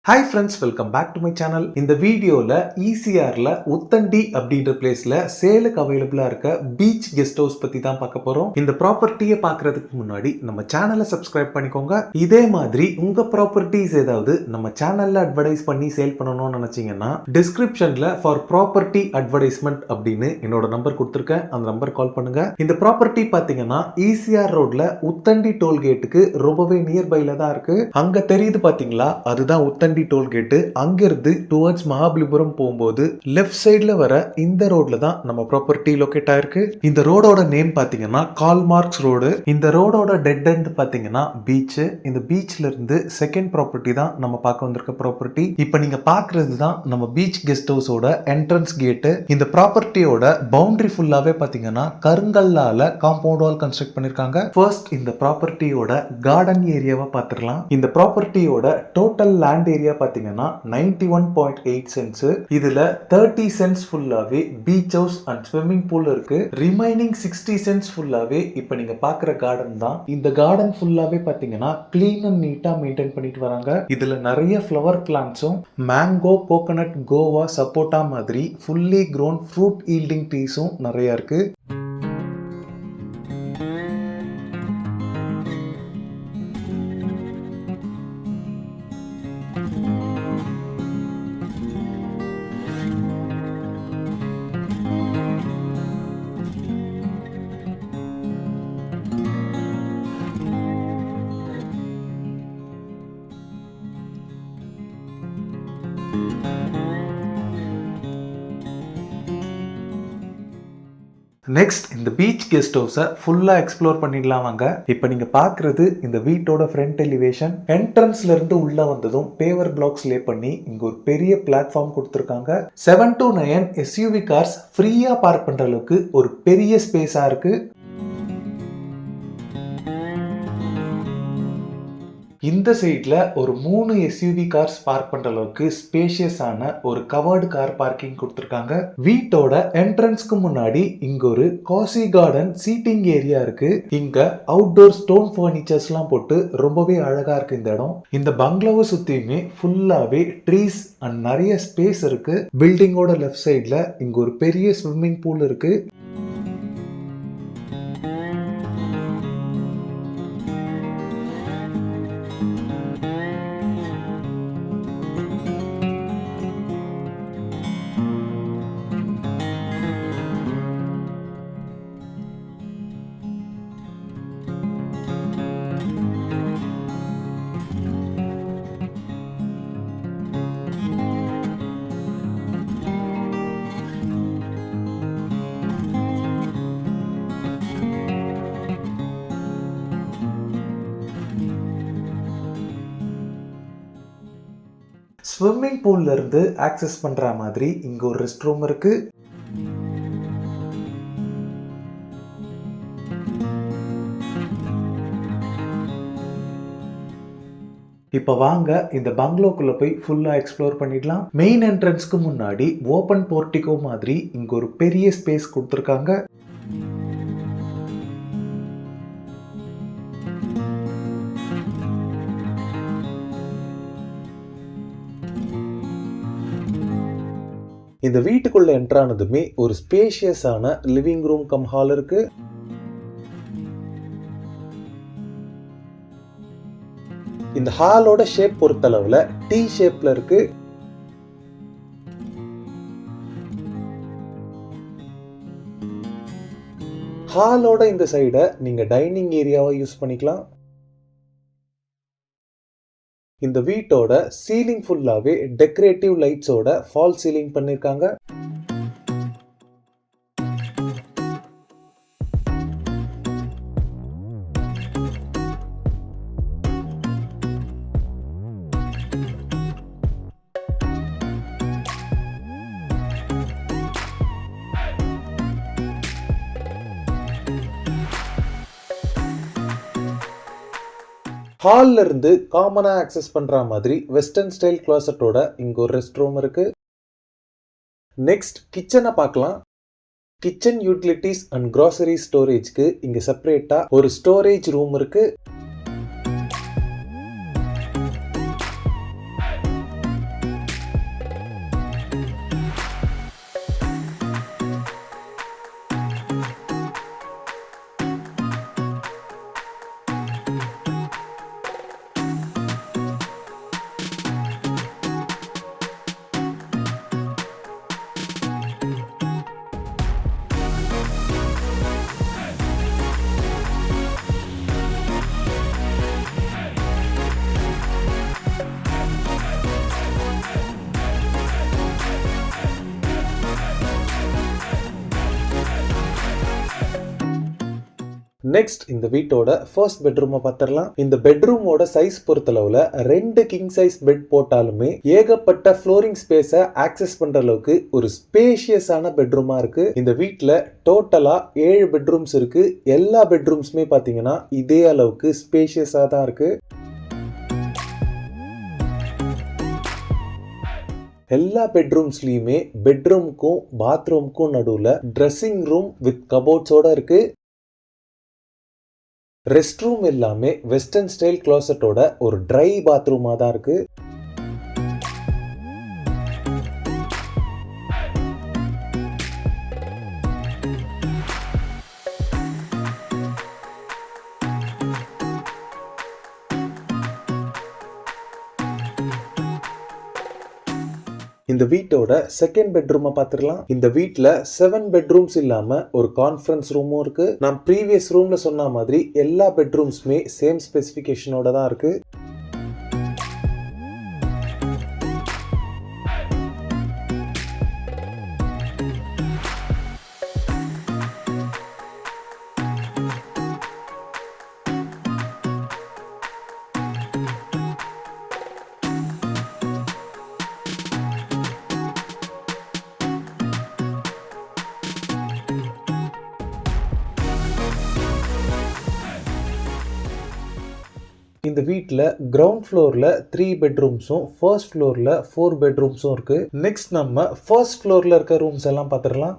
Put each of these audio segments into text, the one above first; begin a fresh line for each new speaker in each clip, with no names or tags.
Hi friends, welcome back to my channel. இந்த வீடியோல ECRல உத்தண்டி அப்படின்ற பிளேஸ்ல சேலுக்கு அவைலபிளா இருக்க பீச் கெஸ்ட் ஹவுஸ் பத்தி தான் பார்க்க போறோம். இந்த ப்ராப்பர்ட்டியை பார்க்கறதுக்கு முன்னாடி நம்ம சேனலை சப்ஸ்கிரைப் பண்ணிக்கோங்க. இதே மாதிரி உங்க ப்ராப்பர்ட்டிஸ் ஏதாவது நம்ம சேனல்ல அட்வர்டைஸ் பண்ணி சேல் பண்ணணும்னு நினைச்சீங்கன்னா டிஸ்கிரிப்ஷன்ல ஃபார் ப்ராப்பர்ட்டி அட்வர்டைஸ்மெண்ட் அப்படின்னு என்னோட நம்பர் கொடுத்துருக்கேன். அந்த நம்பர் கால் பண்ணுங்க. இந்த ப்ராப்பர்ட்டி பாத்தீங்கன்னா ECR ரோட்ல உத்தண்டி டோல்கேட்டுக்கு ரொம்பவே நியர்பைல தான் இருக்கு. அங்க தெரியுது பாத்தீங்களா, அதுதான் உத்தண்டி டோல்கேட். அங்கிருந்து டுவர்ட்ஸ் மகாபலிபுரம் போகும்போது லெஃப்ட் சைடுல வர இந்த ரோட்ல தான் நம்ம ப்ராப்பர்ட்டி லொகேட் ஆயிருக்கு. இந்த ரோடோட நேம் பாத்தீங்கன்னா கால்மார்க்ஸ் ரோடு. இந்த ரோடோட டெட் எண்ட் பாத்தீங்கன்னா பீச். இந்த பீச்ல இருந்து செகண்ட் ப்ராப்பர்ட்டி தான் நம்ம பார்க்க வந்திருக்க ப்ராப்பர்ட்டி. இப்போ நீங்க பாக்குறது தான் நம்ம பீச் கெஸ்ட் ஹவுஸோட என்ட்ரன்ஸ் கேட். இந்த ப்ராப்பர்ட்டியோட பவுண்டரி ஃபுல்லாவே பாத்தீங்கன்னா கருங்கல்லால காம்பவுண்ட் வால் கன்ஸ்ட்ரக்ட் பண்ணிருக்காங்க. ஃபர்ஸ்ட் இந்த ப்ராப்பர்ட்டியோட கார்டன் ஏரியாவை பார்த்துடலாம். இந்த ப்ராப்பர்ட்டியோட டோட்டல் லேண்ட் ஏரியா பாத்தீங்கன்னா 91.8 சென்ட்ஸ். இதுல 30 சென்ட்ஸ் ஃபுல்லாவே beach house and swimming pool இருக்கு. ரிமைனிங் 60 சென்ட்ஸ் ஃபுல்லாவே இப்ப நீங்க பாக்குற கார்டன் தான். இந்த கார்டன் ஃபுல்லாவே பாத்தீங்கன்னா கிளீன் அண்ட் நீட்டா மெயின்டைன் பண்ணிட்டு வராங்க. இதுல நிறைய ஃப்ளவர் பிளான்ட்ஸும் மேங்கோ, கோகனட், கோவா, சப்போட்டா மாதிரி ஃபுல்லி க்ரோன் ஃப்ரூட் ஈல்டிங் ட்ரீஸும் நிறைய இருக்கு. நெக்ஸ்ட் இந்த பீச் கெஸ்ட் ஹவுஸை ஃபுல்லாக எக்ஸ்ப்ளோர் பண்ணிடலாம் வாங்க. இப்போ நீங்கள் பார்க்குறது இந்த வீட்டோட ஃப்ரண்ட் எலிவேஷன். என்ட்ரன்ஸ்ல இருந்து உள்ள வந்ததும் பேவர் பிளாக்ஸ் லே பண்ணி இங்கே ஒரு பெரிய பிளாட்ஃபார்ம் கொடுத்துருக்காங்க. 7 to 9 SUV கார்ஸ் ஃப்ரீயாக பார்க் பண்ணுற அளவுக்கு ஒரு பெரிய ஸ்பேஸாக இருக்கு. இந்த சைட்ல ஒரு 3 SUV கார்ஸ் பார்க் பண்ற அளவுக்கு ஸ்பேஷியஸான ஒரு கவர்டு கார் பார்க்கிங் கொடுத்திருக்காங்க. வீட்டோட என்ட்ரன்ஸ்க்கு முன்னாடி இங்க ஒரு காசி கார்டன் சீட்டிங் ஏரியா இருக்கு. இங்க அவுட்டோர் ஸ்டோன் ஃபர்னிச்சர்ஸ்லாம் போட்டு ரொம்பவே அழகா இருக்கு இந்த இடம். இந்த பங்களாவை சுத்தியுமே ஃபுல்லாவே ட்ரீஸ் அண்ட் நிறைய ஸ்பேஸ் இருக்கு. பில்டிங்கோட லெஃப்ட் சைட்ல இங்க ஒரு பெரிய ஸ்விம்மிங் பூல் இருக்கு. ஸ்விம்மிங் பூல்ல இருந்து ஆக்சஸ் பண்ற மாதிரி இங்க ஒரு ரெஸ்ட் ரூம் இருக்கு. இப்ப வாங்க இந்த பங்களோக்குள்ள போய் ஃபுல்லா எக்ஸ்ப்ளோர் பண்ணிடலாம். மெயின் என்ட்ரன்ஸ்க்கு முன்னாடி ஓபன் போர்ட்டிகோ மாதிரி இங்க ஒரு பெரிய ஸ்பேஸ் கொடுத்திருக்காங்க. இந்த வீட்டுக்குள்ள என்ட்ரானதுமே ஒரு ஸ்பேஷியஸான லிவிங் ரூம் கம் ஹால் இருக்கு. இந்த ஹாலோட ஷேப் பொறுத்தளவுல டி ஷேப்ல இருக்கு. ஹாலோட இந்த சைட நீங்க டைனிங் ஏரியாவை யூஸ் பண்ணிக்கலாம். இந்த வீட்டோட சீலிங் ஃபுல்லாவே டெக்கரேட்டிவ் லைட்ஸோட ஃபால் சீலிங் பண்ணிருக்காங்க. ஹால்ல இருந்து காமனா ஆக்சஸ் பண்ற மாதிரி வெஸ்டர்ன் ஸ்டைல் கிளாசட்டோட இங்க ஒரு ரெஸ்ட் ரூம் இருக்கு. நெக்ஸ்ட் கிச்சனை பார்க்கலாம். கிச்சன் யூட்டிலிட்டிஸ் அண்ட் கிராசரி ஸ்டோரேஜ்க்கு இங்க செப்பரேட்டா ஒரு ஸ்டோரேஜ் ரூம் இருக்கு. நெக்ஸ்ட் இந்த வீட்டோட ஃபர்ஸ்ட் பெட்ரூமை பார்த்துடலாம். இந்த பெட்ரூமோட சைஸ் பொறுத்தளவுல 2 கிங் சைஸ் பெட் போட்டாலுமே ஏகப்பட்ட ஃப்ளோரிங் ஸ்பேஸை ஆக்சஸ் பண்ற அளவுக்கு ஒரு ஸ்பேஷியஸான பெட்ரூமா இருக்கு. இந்த வீட்ல டோட்டலா 7 பெட்ரூம்ஸ் இருக்கு. எல்லா பெட்ரூம்ஸுமே பாத்தீங்கன்னா இதே அளவுக்கு ஸ்பேஷியஸா தான் இருக்கு. எல்லா பெட்ரூம்ஸ்லயுமே பெட்ரூம்க்கும் பாத்ரூம்க்கும் நடுவுல ட்ரெஸ்ஸிங் ரூம் வித் கபோர்ட்ஸோட இருக்கு. ரெஸ்ட் ரூம் எல்லாமே வெஸ்டர்ன் ஸ்டைல் க்ளோசட்டோட ஒரு ட்ரை பாத்ரூமா தான் இருக்கு. இந்த வீட்டோட செகண்ட் பெட்ரூமை பார்த்துடலாம். இந்த வீட்ல 7 பெட்ரூம்ஸ் இல்லாம ஒரு கான்ஃபரன்ஸ் ரூமும் இருக்கு. நான் ப்ரீவியஸ் ரூம்ல சொன்ன மாதிரி எல்லா பெட்ரூம்ஸ்மே சேம் ஸ்பெசிஃபிகேஷனோட தான் இருக்கு. இந்த வீட்டில் கிரவுண்ட் ஃப்ளோரில் 3 பெட்ரூம்ஸும் ஃபர்ஸ்ட் ஃப்ளோரில் 4 பெட்ரூம்ஸும் இருக்கு. நெக்ஸ்ட் நம்ம ஃபர்ஸ்ட் ஃப்ளோரில் இருக்க ரூம்ஸ் எல்லாம் பார்த்துடலாம்.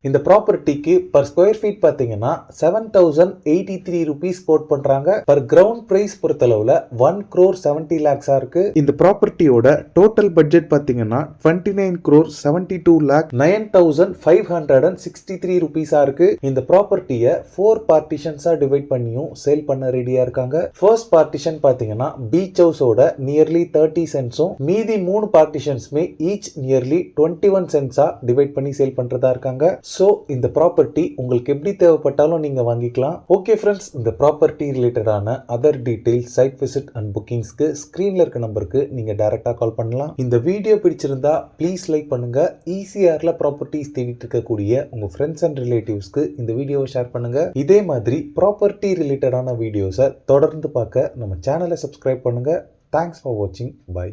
இந்த ப்ராப்பர்ட்டிக்கு பர் ஸ்கொயர் ஃபீட் பார்த்தீங்கன்னா 7083 rupees கோட் பண்றாங்க. பர் கிரவுண்ட் பிரைஸ் பொறுத்தளவுல 1,70 lakhs இருக்கு. இந்த ப்ராப்பர்ட்டியோட டோட்டல் பட்ஜெட் பார்த்தீங்கன்னா 29,72,09,563 rupees இருக்கு. இந்த ப்ராப்பர்ட்டியை 4 பார்ட்டிஷன்ஸா டிவைட் பண்ணியும் சேல் பண்ண ரெடியா இருக்காங்க. ஃபர்ஸ்ட் பார்ட்டிஷன் பார்த்தீங்கன்னா பீச் ஹவுஸோட நியர்லி 30 cents, மீதி 3 பார்ட்டிஷன்ஸ்மே ஈச் நியர்லி 21 cents டிவைட் பண்ணி சேல் பண்றதா இருக்காங்க. ஸோ இந்த ப்ராப்பர்ட்டி உங்களுக்கு எப்படி தேவைப்பட்டாலும் நீங்க வாங்கிக்கலாம். ஓகே ஃப்ரெண்ட்ஸ், இந்த ப்ராப்பர்ட்டி ரிலேட்டடான other details, site visit and புக்கிங்ஸ்க்கு ஸ்கிரீன்ல இருக்க நம்பருக்கு நீங்க டைரக்டா கால் பண்ணலாம். இந்த வீடியோ பிடிச்சிருந்தா ப்ளீஸ் லைக் பண்ணுங்க. ஈசிஆர்ல ப்ராப்பர்ட்டிஸ் தேடிட்டு இருக்கக்கூடிய உங்க ஃப்ரெண்ட்ஸ் அண்ட் ரிலேட்டிவ்ஸ்க்கு இந்த வீடியோவை ஷேர் பண்ணுங்க. இதே மாதிரி ப்ராப்பர்ட்டி ரிலேட்டடான வீடியோஸை தொடர்ந்து பார்க்க நம்ம சேனலை சப்ஸ்கிரைப் பண்ணுங்க. தேங்க்ஸ் ஃபார் வாட்சிங். பை.